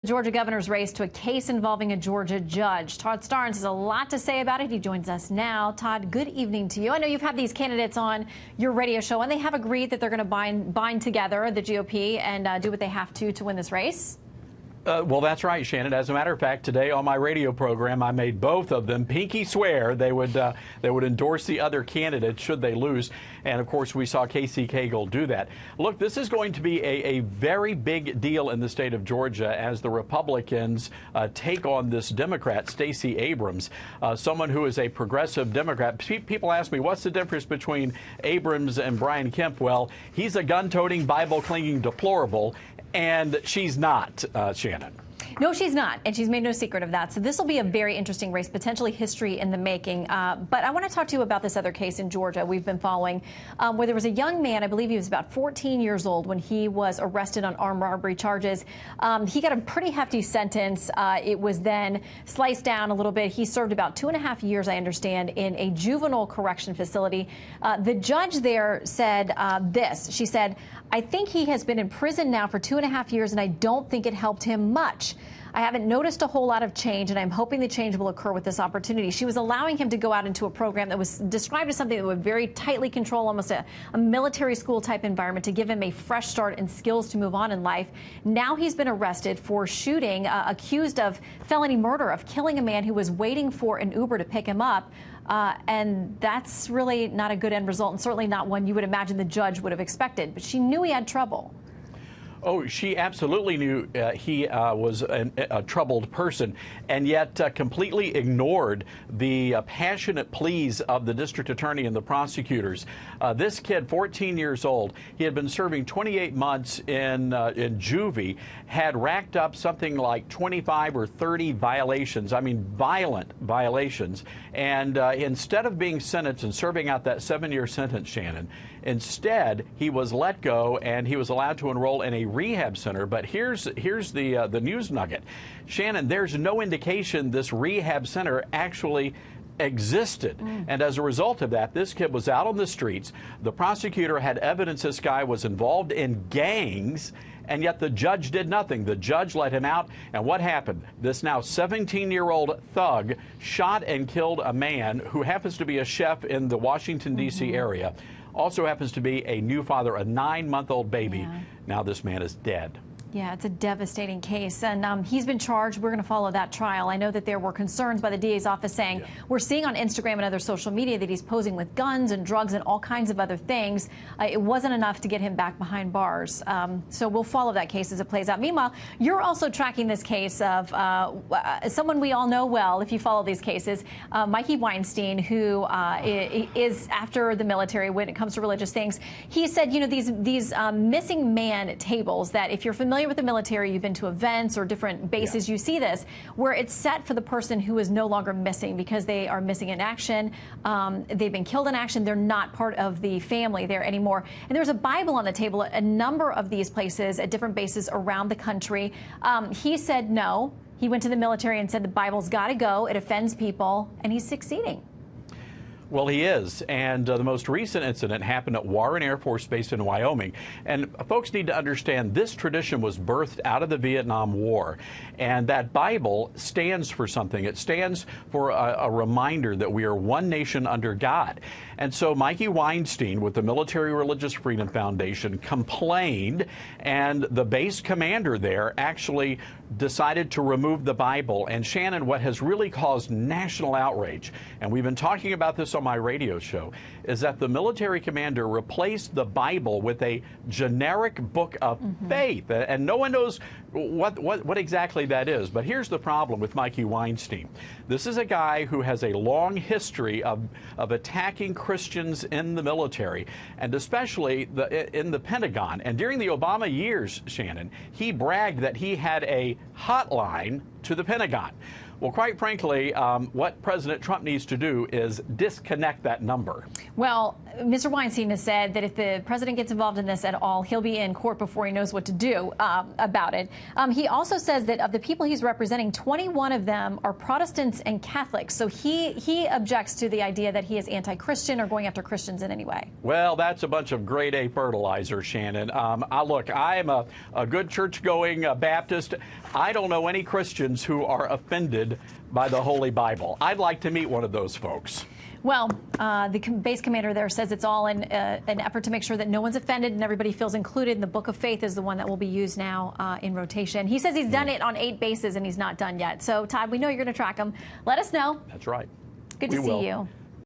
Georgia governor's race to a case involving a Georgia judge. Todd Starnes has a lot to say about it. He joins us now. Todd, good evening to you. I know you've had these candidates on your radio show, and they have agreed that they're going to bind together, the GOP, and do what they have to win this race. Well, that's right, Shannon. As a matter of fact, today on my radio program, I made both of them pinky swear they would endorse the other candidate should they lose. And, of course, we saw Casey Cagle do that. Look, this is going to be a very big deal in the state of Georgia as the Republicans take on this Democrat, Stacey Abrams, someone who is a progressive Democrat. People ask me, what's the difference between Abrams and Brian Kemp? Well, he's a gun-toting, Bible-clinging deplorable, and she's not, Shannon. No, she's not, and she's made no secret of that. So this will be a very interesting race, potentially history in the making. But I want to talk to you about this other case in Georgia we've been following, where there was a young man, I believe he was about 14 years old, when he was arrested on armed robbery charges. He got a pretty hefty sentence. It was then sliced down a little bit. He served about 2.5 years, I understand, in a juvenile correction facility. The judge there said this. She said, "I think he has been in prison now for 2.5 years, and I don't think it helped him much. I haven't noticed a whole lot of change, and I'm hoping the change will occur with this opportunity." She was allowing him to go out into a program that was described as something that would very tightly control, almost a military school type environment, to give him a fresh start and skills to move on in life. Now he's been arrested for shooting, accused of felony murder, of killing a man who was waiting for an Uber to pick him up. And that's really not a good end result, and certainly not one you would imagine the judge would have expected. But she knew he had trouble. Oh, she absolutely knew he was a troubled person, and yet completely ignored the passionate pleas of the district attorney and the prosecutors. This kid, 14 years old, he had been serving 28 months in juvie, had racked up something like 25 or 30 violations, I mean violent violations, and instead of being sentenced and serving out that 7-year sentence, Shannon, instead he was let go and he was allowed to enroll in a rehab center. But here's the news nugget. Shannon, there's no indication this rehab center actually existed. And as a result of that, this kid was out on the streets. The prosecutor had evidence this guy was involved in gangs, and yet the judge did nothing. The judge let him out, and what happened? This now 17-year-old thug shot and killed a man who happens to be a chef in the Washington, D.C. area. Also happens to be a new father, a 9-month-old baby. Yeah. Now this man is dead. Yeah, it's a devastating case, and he's been charged. We're going to follow that trial. I know that there were concerns by the DA's office saying, we're seeing on Instagram and other social media that he's posing with guns and drugs and all kinds of other things. It wasn't enough to get him back behind bars. So we'll follow that case as it plays out. Meanwhile, you're also tracking this case of someone we all know well, if you follow these cases, Mikey Weinstein, who is after the military when it comes to religious things. He said, you know, these missing man tables, that if you're familiar with the military, you've been to events or different bases, you see this, where it's set for the person who is no longer missing because they are missing in action. They've been killed in action. They're not part of the family there anymore. And there's a Bible on the table at a number of these places at different bases around the country. He said no. He went to the military and said the Bible's got to go. It offends people, and he's succeeding. Well, he is, and the most recent incident happened at Warren Air Force Base in Wyoming. And folks need to understand this tradition was birthed out of the Vietnam War, and that Bible stands for something. It stands for a reminder that we are one nation under God. And so Mikey Weinstein with the Military Religious Freedom Foundation complained, and the base commander there actually decided to remove the Bible. And Shannon, what has really caused national outrage, and we've been talking about this on my radio show, is that the military commander replaced the Bible with a generic book of faith. And no one knows what exactly that is. But here's the problem with Mikey Weinstein. This is a guy who has a long history of attacking Christians in the military, and especially in the Pentagon. And during the Obama years, Shannon, he bragged that he had a hotline to the Pentagon. Well, quite frankly, what President Trump needs to do is disconnect that number. Well, Mr. Weinstein has said that if the president gets involved in this at all, he'll be in court before he knows what to do about it. He also says that of the people he's representing, 21 of them are Protestants and Catholics. So he objects to the idea that he is anti-Christian or going after Christians in any way. Well, that's a bunch of grade A fertilizer, Shannon. Look, I am a good church-going Baptist. I don't know any Christians who are offended by the Holy Bible. I'd like to meet one of those folks. Well, the base commander there says it's all in an effort to make sure that no one's offended and everybody feels included. And the Book of Faith is the one that will be used now in rotation. He says he's done it on 8 bases and he's not done yet. So, Todd, we know you're going to track him. Let us know. That's right. Good to see you.